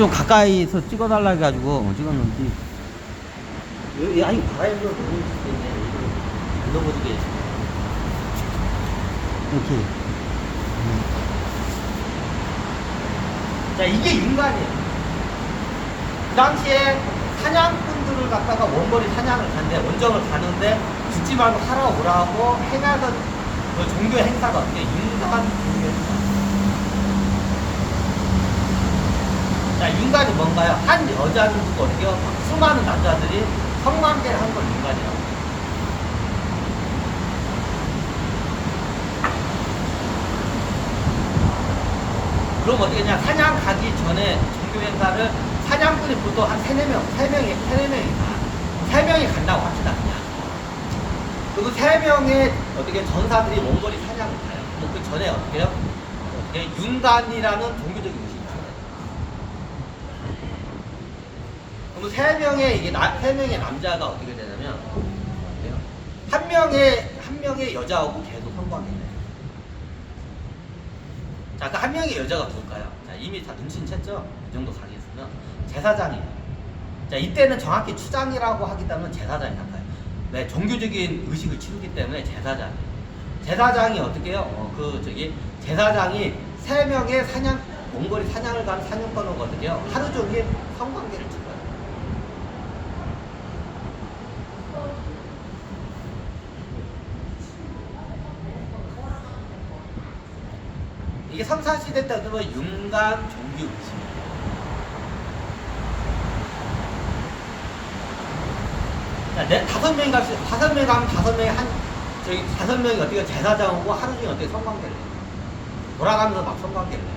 좀 가까이서 찍어달라 해가지고 찍었는지. 아니, 바람으로 너무 때문에 안 넘어지게. 이렇게. 자, 이게 윤관이에요. 그 당시에 사냥꾼들을 갖다가 원거리 사냥을 갔는데, 원정을 가는데, 죽지 말고 살아오라고 행하던 그 종교 행사가 어떻게 윤관 종교 행사. 자, 윤관이 뭔가요? 한 여자는 두고 어떻게요? 수많은 남자들이 성관계를 한 걸 윤관이라고. 그럼 어떻게 했냐? 사냥 가기 전에 종교 행사를 사냥꾼이 보통 한 3명이 간다고 합시다, 그냥. 그리고 3명의 어떻게 전사들이 몽골이 사냥을 가요. 그럼 그 전에 어떻게 해요? 어떻게 윤관이라는 종교적인 의식이 있어요. 그럼 3명의 이게 3명의 남자가 어떻게 되냐면, 한 명의 여자하고 계속 성관계를 해요. 자, 그 한 명의 여자가 누굴까요? 자, 이미 다 눈치챘죠? 이 정도 가겠으면 제사장이에요. 자, 이때는 정확히 추장이라고 하기 때문에 제사장이 할까요? 네, 종교적인 의식을 치르기 때문에 제사장이에요. 제사장이 어떻게 해요? 제사장이 3명의 몽골이 사냥을 가는 사냥꾼이거든요. 하루 종일 성관계를 치러요. 이게 성산시대 때 보면 윤관 종교 의식이에요. 자, 5명이 가면 5명이 어떻게 제사장하고 하루 종일 어떻게 성관계를 해요. 돌아가면서 막 성관계를 해요.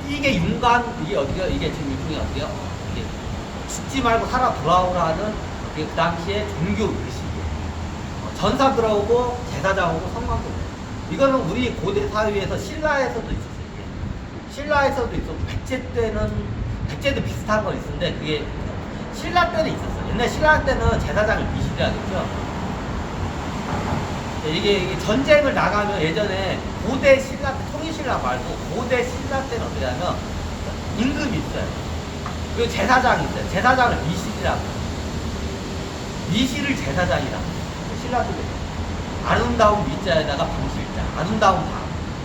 이게 윤관, 이게 지금 일종의 어때요? 이게 죽지 말고 살아 돌아오라는 그 당시에 종교 의식이에요. 전사들하고 제사장하고 성관계를 해요. 이거는 우리 고대 사회에서 신라에서도 있었어요. 이게. 신라에서도 있었고, 백제도 비슷한 거 있었는데, 그게 신라 때는 있었어요. 옛날 신라 때는 제사장을 미실이라 그랬죠. 이게 전쟁을 나가면 예전에 고대 신라, 통일신라 말고 고대 신라 때는 어떻게 하면 임금이 있어요. 그리고 제사장이 있어요. 제사장을 미실이라고. 미실을 제사장이라고. 신라 쪽에. 아름다운 미자에다가 방실자. 아름다운 방.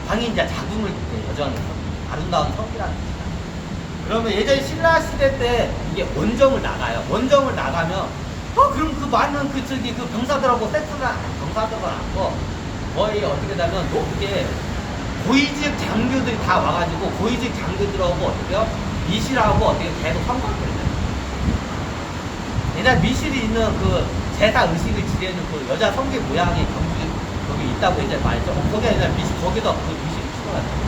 방이 이제 자궁을 여정해서 아름다운 성이라는 뜻이다. 그러면 예전 신라 시대 때 이게 원정을 나가요. 원정을 나가면 그럼 그 많은 그 병사들하고 병사들은 않고 거의 어떻게 되면 이게 고위직 장교들이 다 와가지고 고위직 장교들하고 어떻게요? 미실하고 어떻게 계속 성관계를 해요. 옛날 미실이 있는 그 제사 의식을 지내는 그 여자 성기 모양의 경주 거기 있다고 이제 말했죠. 거기가 옛날 거기도 그 미실이 추가해요.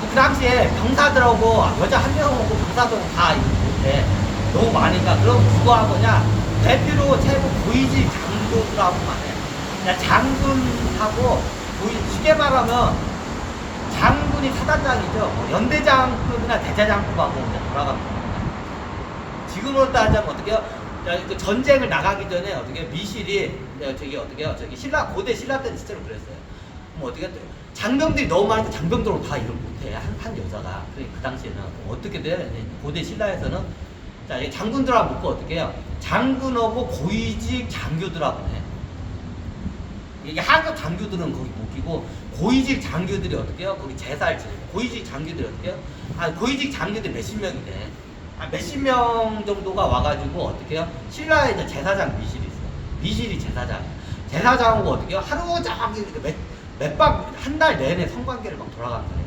그 당시에 병사들하고 여자 한 명하고 병사들하고 다 못해. 너무 많으니까 그럼 누구 하거냐? 대표로 최고 고위직 장교들하고만 해. 그냥 장군하고 쉽게 말하면 장군이 사단장이죠. 연대장급이나 대대장급하고 이제 돌아가면 됩니다. 지금으로 따지자면 어떻게요? 그 전쟁을 나가기 전에 어떻게 미실이 고대 신라 때는 실제로 그랬어요. 뭐 어떻게 장병들이 너무 많으니까 장병들하고 다 일을 못해. 한 여자가. 그 당시에는 어떻게 돼? 고대 신라에서는 자, 장군들하고 묶고 어떻게 해요? 장군하고 고위직 장교들하고 해. 이게 하급 장교들은 거기 묶이고 고위직 장교들이 어떻게 해요? 거기 제사를 지내고 고위직 장교들이 어떻게 해요? 고위직 장교들이 몇십 명이 돼. 몇십 명 정도가 와가지고 어떻게 해요? 신라에 이제 제사장 미실이 있어요. 미실이 제사장. 제사장하고 어떻게 해요? 하루 종일 한 달 내내 성관계를 막 돌아가는 거예요.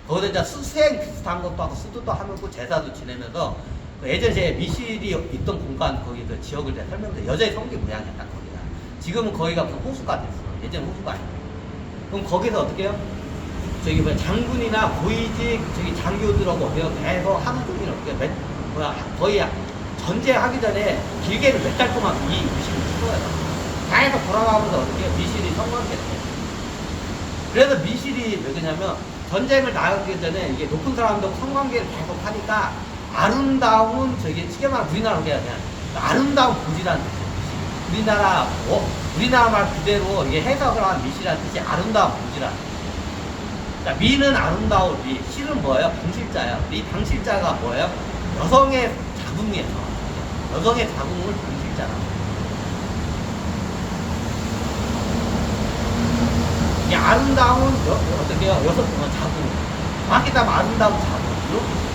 거기서 이제 수행 비슷한 것도 하고 수도도 하면서 제사도 지내면서 예전에 미실이 있던 공간 거기 그 지역을 내가 설명드려. 여자의 성기 모양이야 딱 거기가. 지금은 거기가 그 호수가 됐어. 예전 호수가 아니고. 그럼 거기서 어떻게 해요? 장군이나 고위직 장교들하고 계속 하루 종일 어떻게 거의 전쟁하기 전에 길게는 몇 달 동안 이 의식을 치러요. 계속 돌아가면서 어떻게 미실이 성관계를 해요. 그래서 미실이 왜 그러냐면 전쟁을 나가기 전에 이게 높은 사람들하고 성관계를 계속 하니까 아름다운 쉽게 말하면 우리나라로 그냥 아름다운 고지라는 뜻이에요. 우리나라 말 그대로 이게 해석을 한 미실이라는 뜻이 아름다운 고지라는 뜻이에요. 자, 미는 아름다운 미, 실은 뭐예요? 방실자예요. 이 방실자가 뭐예요? 여성의 자궁이에요. 여성의 자궁을 방실자라고. 이 아름다운 어떻게요? 여성 자궁. 정확히 따면 아름다운 자궁. 이렇게.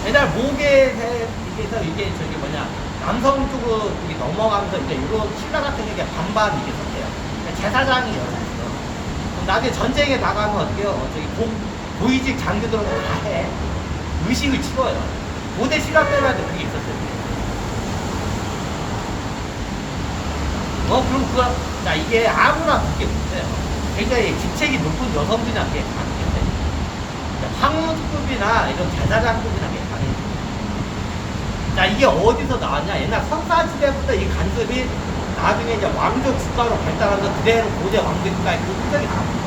옛날 목에서 이게 저기 뭐냐 남성 쪽으로 이게 넘어가면서 이제 이런 신라 같은 게 반반 이게 섞여요. 그러니까 제사장이 열어있어. 그럼 나중에 전쟁에 나가면 어떻게 해요? 저기 고위직 장교들은 다 해. 의식을 치러요. 고대 신라 때만 해도 그게 있었어요. 그럼 자, 이게 아무나 그게 못해요. 굉장히 직책이 높은 여성들이나 그게 가능해요. 황후급이나 이런 제사장급이나 그게 가능해요. 자, 이게 어디서 나왔냐? 옛날 선사시대부터 이 간섭이 나중에 이제 왕조 국가로 발달하면서 그대로 고대 왕조 국가의 그 흔적이 나옵니다.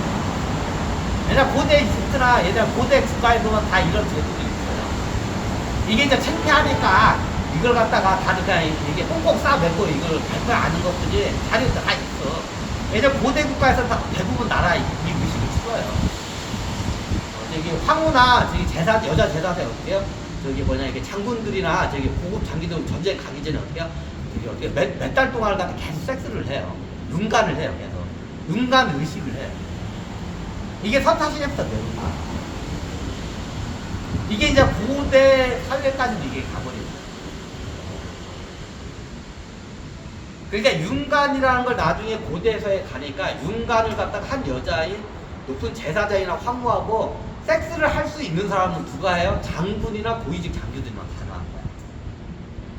옛날 고대 이집트나 옛날 고대 국가에서만 다 이런 제도들이 있어요. 이게 이제 창피하니까 이걸 갖다가 다들 그냥 이게 꽁꽁 싸매고 이걸 발표 아는 것들이 자료도 다 있어. 예전 고대 국가에서 다 대부분 나라 이 의식을 치러요. 저기 황후나 저기 여자 제사장이 어떻게 해요? 저기 뭐냐, 이게 장군들이나 저기 고급 장기들 전쟁 가기 전에 어떻게 해요? 저기 어떻게 몇 달 동안을 갖다 계속 섹스를 해요. 윤관을 해요, 계속. 윤관 의식을 해요. 이게 선사시대부터 내려옵니다. 이게 이제 고대 사회까지도 이게 가버려요. 그러니까 윤관이라는 걸 나중에 고대에서에 가니까 윤관을 갖다가 한 여자인 높은 제사장이나 황후하고 섹스를 할 수 있는 사람은 누가 해요? 장군이나 고위직 장교들만 가능한 거야.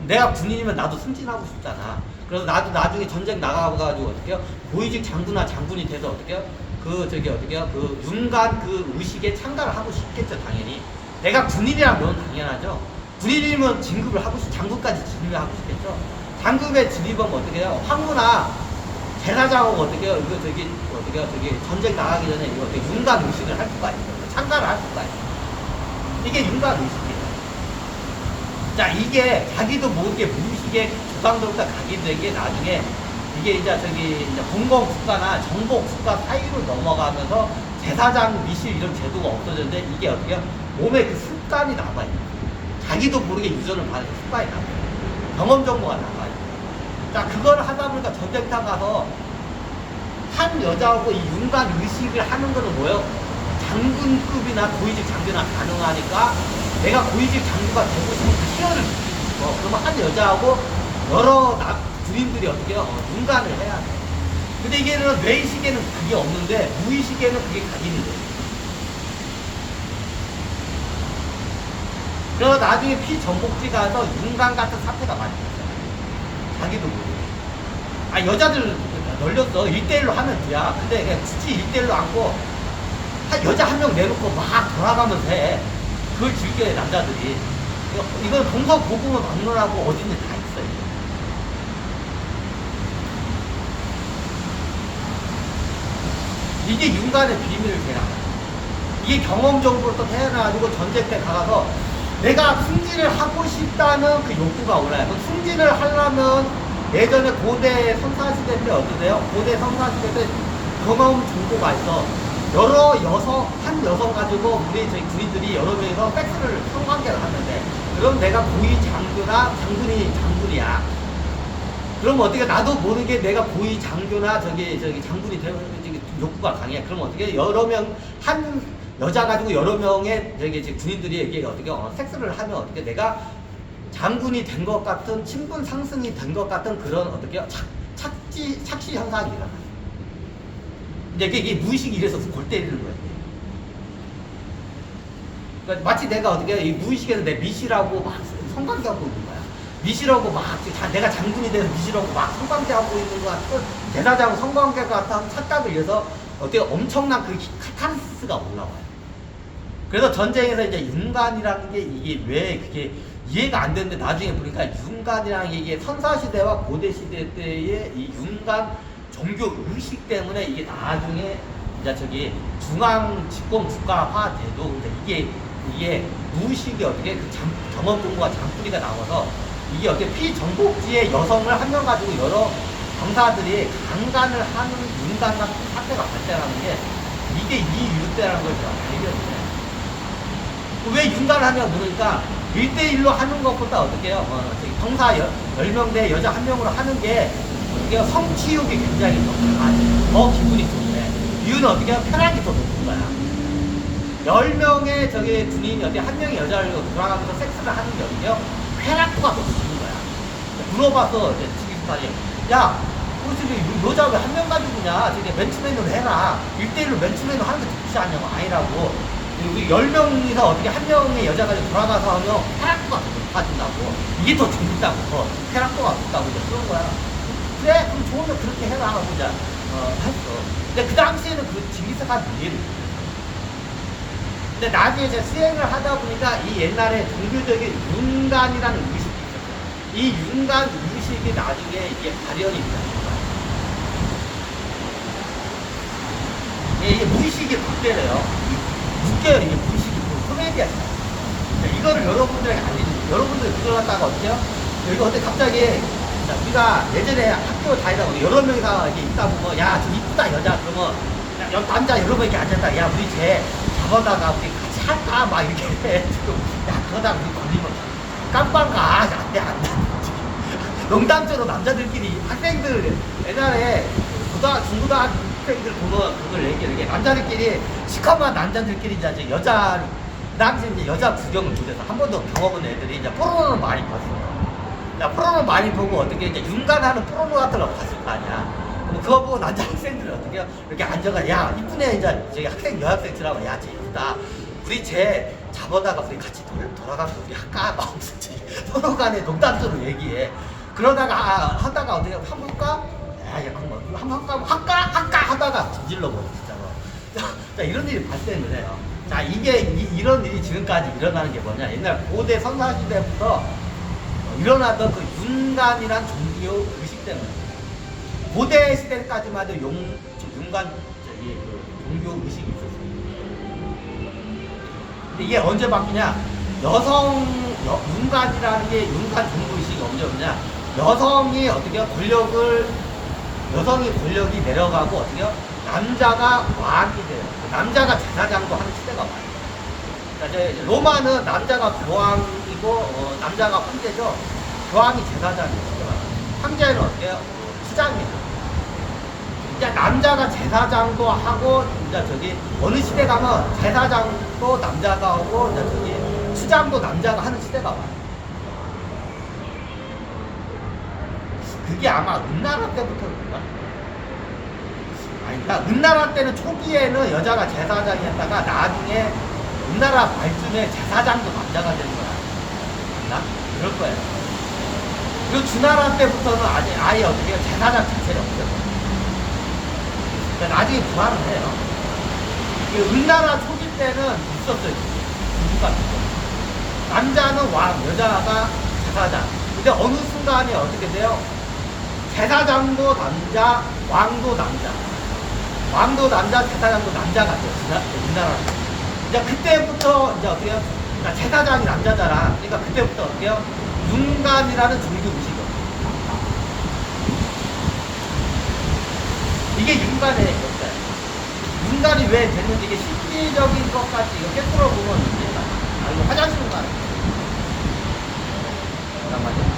내가 군인이면 나도 승진하고 싶잖아. 그래서 나도 나중에 전쟁 나가가지고 어떻게 해요? 고위직 장군이나 장군이 돼서 어떻게 해요? 그 윤관 그 의식에 참가를 하고 싶겠죠, 당연히. 내가 군인이라면 당연하죠. 군인이면 진급을 하고 장군까지 진입을 하고 싶겠죠. 장급에 진입하면 어떻게 해요? 황후나 제사장하고 어떻게 해요? 이거 저기 전쟁 나가기 전에 이거 어떻게 윤관 의식을 할 수가 있어요. 참가를 할 수가 있어요. 이게 윤관 의식이에요. 자, 이게 자기도 모르게 무의식에 조상들부터 각인된 게 나중에 이게 이제 공공 국가나 정복 국가 사이로 넘어가면서 제사장 미실 이런 제도가 없어졌는데 이게 어떻게 해요? 몸에 그 습관이 남아있어요. 자기도 모르게 유전을 받는 습관이 남아요. 경험 정보가 나가요. 자, 그걸 하다 보니까 전쟁터 가서 한 여자하고 이 윤관 의식을 하는 거는 뭐예요? 장군급이나 고위직 장교나 가능하니까 내가 고위직 장교가 되고 싶은 그 희열을 느끼고 싶어. 그러면 한 여자하고 여러 군인들이 어떻게 해요? 윤관을 해야 돼. 근데 이게는 뇌의식에는 그게 없는데 무의식에는 그게 각인이 돼요. 그래서 나중에 피전복지 가서 윤관 같은 사태가 많이 있어요. 자기도 모르게. 여자들 널렸어. 1대1로 하면 돼야. 근데 그냥 굳이 1대1로 안고 여자 한 명 내놓고 막 돌아가면서 해. 그걸 즐겨요, 남자들이. 이건 동서고금을 막론하고 어딘지 다 있어요. 이게 윤관의 비밀을 제가 이게 경험적으로 태어나가지고 전쟁 때 가서 내가 승진을 하고 싶다는 그 욕구가 올라요. 그럼 승진을 하려면 예전에 고대 선사시대 때 어떠세요? 고대 선사시대 때 경험 정보가 있어. 한 여성 가지고 우리 저희 군인들이 여러 명이서 섹스를 성관계를 하는데, 그럼 내가 고위 장교나 장군이야. 그럼 어떻게 나도 모르게 내가 고위 장교나 장군이 되는 욕구가 강해. 그럼 어떻게 여러 명 한 여자 가지고 여러 명의 군인들이 이게 어떻게 섹스를 하면 어떻게 내가 장군이 된 것 같은 신분 상승이 된 것 같은 그런 어떻게 착시 현상이 일어나요. 이제 이게 무의식이 이래서 골 때리는 거예요. 그러니까 마치 내가 어떻게 이 무의식에서 내 미실하고 막 성관계하고 있는 거야. 미실하고 막 내가 장군이 돼서 미실하고 막 성관계하고 있는 거 같은 제사장 성관계 같은 착각을 위해서 어떻게 엄청난 그 카타르시스가 올라와요. 그래서 전쟁에서 이제 윤관이라는 게 이게 왜 그게 이해가 안 되는데 나중에 보니까 윤관이라는 게 이게 선사시대와 고대시대 때의 이 윤관 종교 의식 때문에 이게 나중에 이제 중앙 집권 국가화 돼도 근데 이게 무의식이 어떻게 그 경험 정보가 잔뿌리가 나와서 이게 어떻게 피정복지의 여성을 한 명 가지고 여러 병사들이 강간을 하는 윤간 같은 사태가 발생하는 게 이게 이 이유 때라는 걸 제가 발견해요. 왜 윤간을 하냐고 물으니까 1대1로 하는 것보다 어떻게 해요? 병사 10명 대 여자 1명으로 하는 게 어떻게 해요? 성취욕이 굉장히 더 강하지. 더 기분이 좋네. 이유는 어떻게 해요? 편하게 더 높은 거야. 10명의 저기 군인이 어디 한 명의 여자를 돌아가면서 섹스를 하는 게 어떻게 해요? 쾌락도가 더 높은 거야. 물어봐서 이제 지기수탄이 야, 우리 지금 여자 왜 한 명 가지고냐? 저기 맨투맨으로 해라. 1대1로 맨투맨으로 하는 게 좋지 않냐고. 아니라고. 우리 10명이서 어떻게 한 명의 여자가 돌아가서 하면 쾌락도가 더 높아진다고. 이게 더 재밌다고. 쾌락도가 높다고 이제 그런 거야. 그래, 그럼 좋으면 그렇게 해라. 하고 이제, 했어. 근데 그 당시에는 그 징기스칸 이해를 못했어. 근데 나중에 이제 수행을 하다 보니까 이 옛날에 종교적인 윤간이라는 의식이 있었어요. 이 윤간 의식이 나중에 이게 발현이 돼요. 이게 무의식이 국대래요. 웃겨요. 이게 무의식이 코미디야. 이거를 여러분들에게 알리는 거예요. 여러분들이 그걸 갖다가 어때요? 여기 어때 갑자기 자, 우리가 예전에 학교 다니다 보면 여러 명이서 이렇게 있다 보면 야, 저 이쁘다 여자 그러면 야, 남자 여러 명 이렇게 앉았다. 야, 우리 쟤 잡아다가 우리 같이 할까? 막 이렇게 지금 야, 그러다 우리 걸리면 깜빵 가. 안 돼, 안 돼. 농담처럼 남자들끼리 학생들 옛날에 중고등학생들 보면 그걸 얘기해. 남자들끼리 시커먼 남자들끼리 이제 여자 당시 이제 여자 구경을 못해서 한 번도 경험한 애들이 이제 포르노를 많이 봤어요. 포르노 많이 보고 어떻게 이제 윤간하는 포르노 같은 거 봤을 거 아니야. 그럼 그거 보고 남자 학생들이 어떻게 해요? 이렇게 앉아가 야 이쁜 애 이제 저기 학생 여학생 들어가면 야 쟤 이쁘다. 우리 쟤 잡아다가 우리 같이 돌아가서 우리 할까? 막 서로 간에 농담처럼 얘기해. 그러다가 하다가 어떻게 한번 할까? 야 그럼 뭐 한번 할까 하다가 저질러 버려 진짜로. 자 이런 일이 발생을 해요. 자 이게 이런 일이 지금까지 일어나는 게 뭐냐? 옛날 고대 선사 시대부터 일어나던 그 윤간이란 종교 의식 때문에 고대 시대까지만 해도 윤간 그 종교 의식이 있었어요. 근데 이게 언제 바뀌냐? 윤간이라는 게 윤간 종교 의식이 언제 오냐? 여성이 권력이 내려가고 어떻게 남자가 왕이 돼요. 남자가 제사장도 하는 시대가 와요. 그러니까 로마는 남자가 교황이고 남자가 황제죠. 교황이 제사장이에요. 황제는 어떻게 해요? 수장이에요. 이제 남자가 제사장도 하고 이제 저기 어느 시대 가면 제사장도 남자가 하고 이제 저기 수장도 남자가 하는 시대가 와요. 그게 아마 은나라 때부터인가? 아니, 그러니까 은나라 때는 초기에는 여자가 제사장이었다가 나중에 은나라 말쯤에 제사장도 남자가 되는 거야. 맞나? 그럴 거예요. 그리고 주나라 때부터는 아예 어떻게 해요? 제사장 자체가 없어요. 그러니까 나중에 부활을 해요. 은나라 초기 때는 있었어요. 누가 있어. 남자는 왕, 여자가 제사장. 근데 어느 순간에 어떻게 돼요? 제사장도 남자, 왕도 남자. 왕도 남자, 제사장도 남자가 돼요. 우리나라. 이제 그때부터 이제 어떻게 해요? 그러니까 제사장이 남자잖아. 그러니까 그때부터 어떻게 해요? 윤간이라는 종교 의식이요. 이게 윤간의 역사예요. 윤간이 왜 됐는지 이게 실질적인 것까지 이거 깨뚫어 보면 문제가. 이거 화장실 가는. 잠깐만요.